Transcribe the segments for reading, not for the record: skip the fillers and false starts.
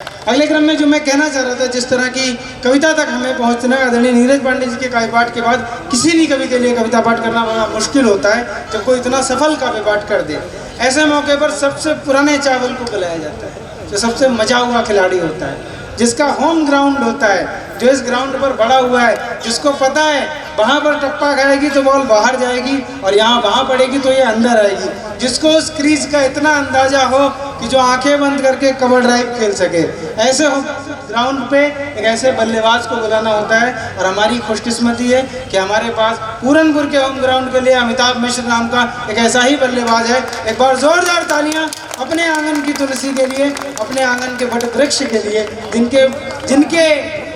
अगले क्रम में जो मैं कहना चाह रहा था, जिस तरह की कविता तक हमें पहुंचना आदरणीय नीरज पांडे जी के काव्य पाठ के बाद किसी भी कवि के लिए कविता पाठ करना बड़ा मुश्किल होता है जब कोई इतना सफल काव्य पाठ कर दे। ऐसे मौके पर सबसे पुराने चावल को बुलाया जाता है, जो सबसे मजा हुआ खिलाड़ी होता है, जिसका होम ग्राउंड होता है, जो इस ग्राउंड पर बड़ा हुआ है, जिसको पता है वहाँ पर टप्पा खाएगी तो बॉल बाहर जाएगी और यहाँ वहाँ पड़ेगी तो ये अंदर आएगी, जिसको उस क्रीज का इतना अंदाजा हो कि जो आंखें बंद करके कवर ड्राइव खेल सके। ऐसे ग्राउंड पे एक ऐसे बल्लेबाज को बुलाना होता है और हमारी खुशकिस्मती है कि हमारे पास पूरनपुर के होम ग्राउंड के लिए अमिताभ मिश्र नाम का एक ऐसा ही बल्लेबाज है। एक बार जोरदार तालियां अपने आंगन की तुलसी के लिए, अपने आंगन के वट वृक्ष के लिए, जिनके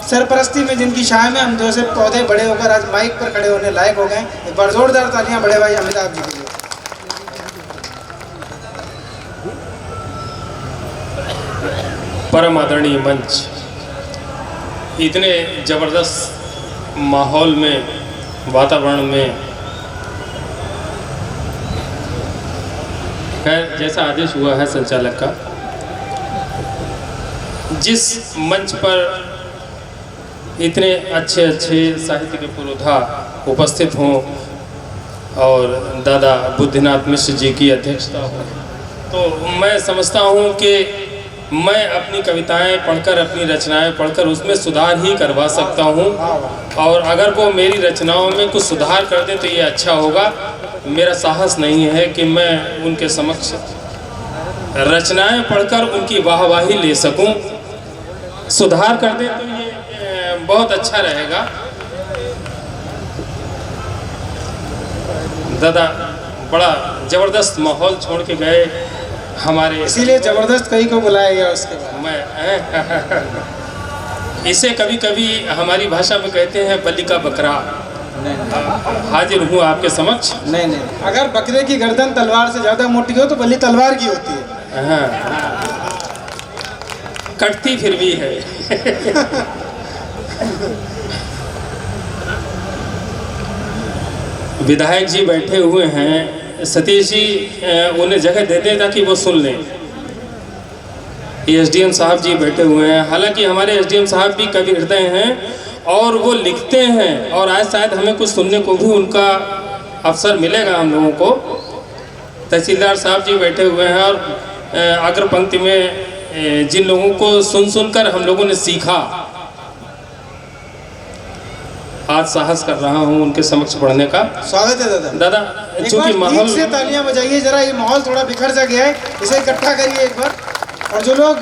सरपरस्ती में, जिनकी छाया में हम जैसे पौधे बड़े होकर आज माइक पर खड़े होने लायक हो गए। एक बार जोरदार तालियां बड़े भाई अमिताभ जी के लिए। परम आदरणीय मंच, इतने जबरदस्त माहौल में, वातावरण में, खैर जैसा आदेश हुआ है संचालक का, जिस मंच पर इतने अच्छे अच्छे साहित्य के पुरोधा उपस्थित हों और दादा बुद्धिनाथ मिश्र जी की अध्यक्षता हो, तो मैं समझता हूँ कि मैं अपनी कविताएं पढ़कर, अपनी रचनाएं पढ़कर उसमें सुधार ही करवा सकता हूं, और अगर वो मेरी रचनाओं में कुछ सुधार कर दे तो ये अच्छा होगा। मेरा साहस नहीं है कि मैं उनके समक्ष रचनाएं पढ़कर उनकी वाहवाही ले सकूं। सुधार कर दे तो ये बहुत अच्छा रहेगा। दादा बड़ा ज़बरदस्त माहौल छोड़ के गए हमारे, इसीलिए जबरदस्त कहीं को बुलाया गया उसके बाद। मैं इसे कभी कभी हमारी भाषा में कहते हैं बलि का बकरा। हाजिर हूँ आपके समक्ष। नहीं, अगर बकरे की गर्दन तलवार से ज़्यादा मोटी हो तो बलि तलवार की होती है। हाँ, कटती फिर भी है। विधायक जी बैठे हुए हैं, सतीश जी उन्हें जगह देते हैं ताकि वो सुन लें। एसडीएम साहब जी बैठे हुए हैं, हालांकि हमारे एसडीएम साहब भी कवि हृदय हैं और वो लिखते हैं, और आज शायद हमें कुछ सुनने को भी उनका अवसर मिलेगा हम लोगों को। तहसीलदार साहब जी बैठे हुए हैं, और अग्र पंक्ति में जिन लोगों को सुनकर हम लोगों ने सीखा, आज साहस कर रहा हूँ उनके समक्ष पढ़ने का। स्वागत है दादा। चूंकि माहौल से तालियां बजाइए जरा, ये माहौल थोड़ा बिखर सा गया है, इसे इकट्ठा करिए एक बार। और जो लोग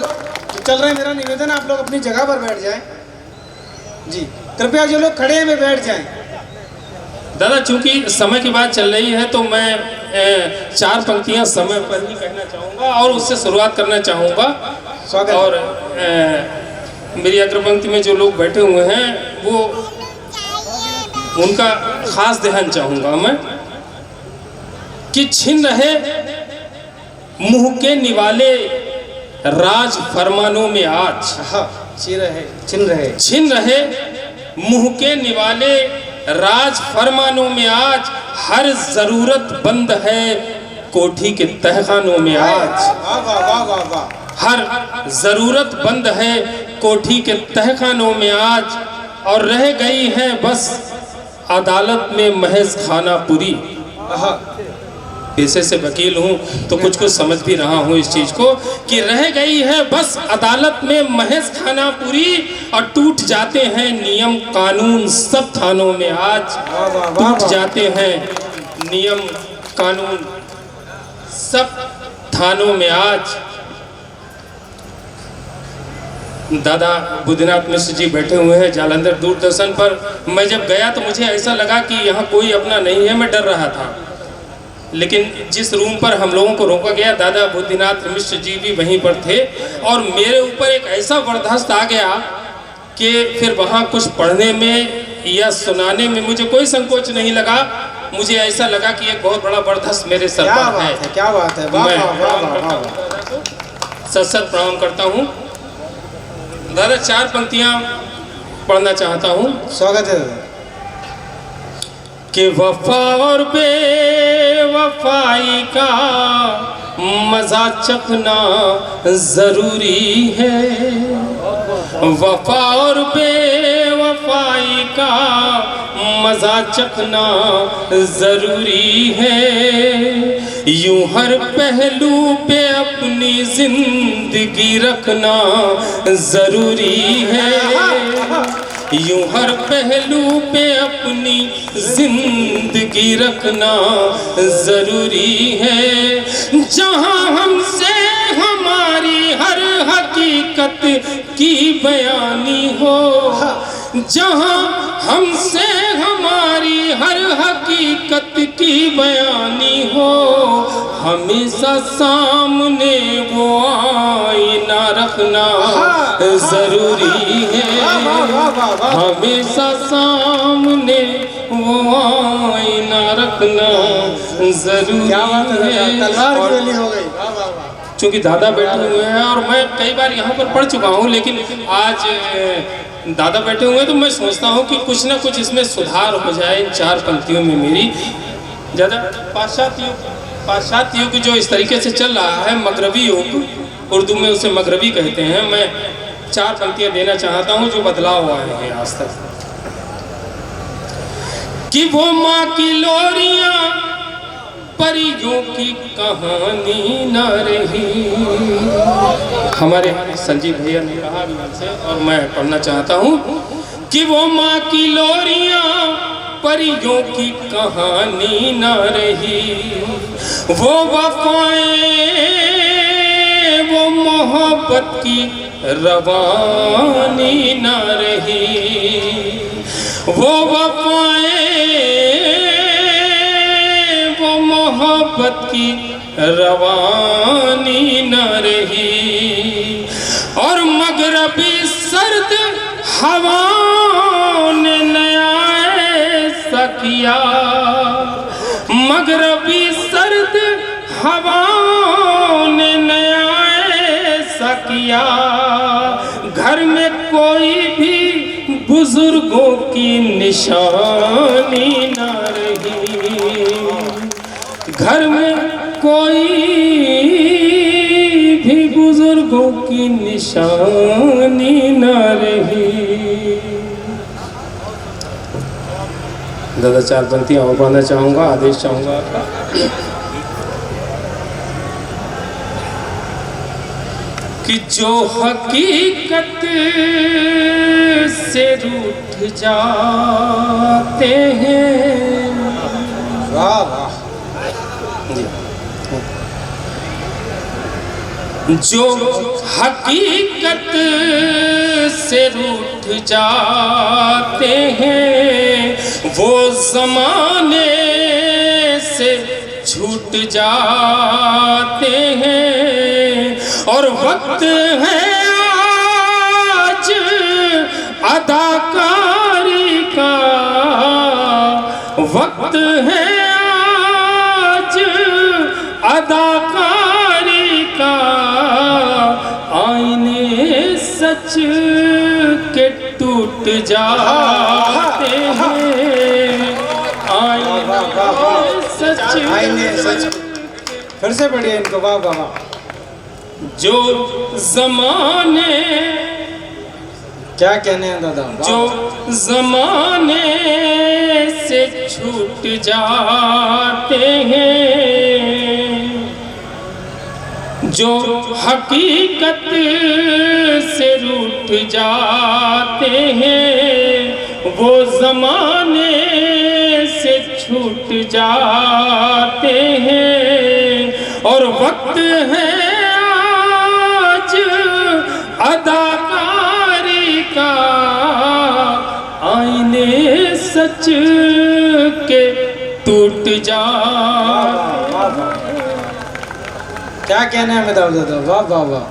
चल रहे हैं, मेरा निवेदन है आप लोग अपनी जगह पर बैठ जाएं जी, कृपया जो लोग खड़े हैं वे बैठ जाएं। दादा चूंकि समय की बात चल रही है तो मैं 4 पंक्तियां समय पर ही कहना चाहूँगा और उससे शुरुआत करना चाहूँगा। और मेरी अग्र पंक्ति में जो लोग बैठे हुए हैं वो उनका खास ध्यान चाहूँगा मैं कि छिन रहे मुँह के निवाले राज फरमानों में आज। छिन रहे मुँह के निवाले राज फरमानों में आज, हर जरूरत बंद है कोठी के तहखानों में आज। हर जरूरत बंद है कोठी के तहखानों में आज, और रह गई है बस अदालत में महज खाना पूरी। पेशे से वकील हूँ तो कुछ समझ भी रहा हूँ इस चीज को कि रह गई है बस अदालत में महज खाना पूरी, और टूट जाते हैं नियम कानून सब थानों में आज। टूट जाते हैं नियम कानून सब थानों में आज। दादा बुद्धिनाथ मिश्र जी बैठे हुए हैं जालंधर दूरदर्शन पर। मैं जब गया तो मुझे ऐसा लगा कि यहाँ कोई अपना नहीं है, मैं डर रहा था, लेकिन जिस रूम पर हम लोगों को रोका गया दादा बुद्धिनाथ मिश्र जी भी वहीं पर थे, और मेरे ऊपर एक ऐसा बर्दाश्त आ गया कि फिर वहाँ कुछ पढ़ने में या सुनाने में मुझे कोई संकोच नहीं लगा। मुझे ऐसा लगा कि एक बहुत बड़ा बर्दाश्त मेरे सर पर है। क्या बात है, मैं सत प्रणाम करता हूँ। दादा 4 पंक्तियाँ पढ़ना चाहता हूँ। स्वागत है। कि वफा और बेवफाई का मजा चखना जरूरी है, वफा और बेवफाई का मजा चखना जरूरी है। यूं हर पहलू पे अपनी जिंदगी रखना जरूरी है, यूं हर पहलू पे अपनी जिंदगी रखना जरूरी है। जहां हमसे हमारी हर हकीकत की बयानी हो, जहां हमसे हमारी हर हकीकत की बयानी हो, हमेशा सामने वो आईना रखना जरूरी है, हमेशा सामने वो आईना रखना जरूरी है। चूँकि दादा बैठे हुए हैं और मैं कई बार यहाँ पर पढ़ चुका हूँ, लेकिन आज दादा बैठे हुए हैं तो मैं सोचता हूँ कि कुछ ना कुछ इसमें सुधार हो जाए इन 4 पंक्तियों में मेरी। ज़्यादा पाश्चात्य युग जो इस तरीके से चल रहा है, मगरबी युग, उर्दू में उसे मगरबी कहते हैं, मैं 4 पंक्तियाँ देना चाहता हूँ जो बदलाव आए हैं आज तक। कि वो माँ की लोरियाँ परियों की कहानी न रही। हमारे संजीव भैया ने कहा भी हमसे और मैं पढ़ना चाहता हूँ कि वो माँ की लोरियाँ परियों की कहानी न रही, वो वफाएं वो मोहब्बत की रवानी न रही, वो वफाएं मोहब्बत की रवानी न रही। और मगरबी सर्द हवाओं ने नया ऐसा किया, मगरबी सर्द हवाओं ने नया ऐसा किया। घर में कोई भी बुजुर्गों की निशानी न रही, घर में कोई भी बुजुर्गों की निशानी न रही। दादा 4 पंक्तियाँ और पढ़ना चाहूँगा, आदेश चाहूँगा आपका। कि जो हकीकत से रूठ जाते हैं, वाह वाह, जो हकीकत से रूठ जाते हैं, वो ज़माने से छूट जाते हैं। और वक्त है आज अदाकारी का, वक्त है आज अदाकारी का, आईने सच के टूट जाते हैं, आईने सच। फिर से पढ़िए इनको, वाह वाह वाह। जो ज़माने, क्या कहने हैं दादा, जो ज़माने से छूट जाते हैं, जो हकीकत से रूठ जाते हैं, वो ज़माने से छूट जाते हैं। और वक्त है आज अदाकारी का, आईने सच के टूट जाते। क्या कहना है दादा, वाह वाह वाह।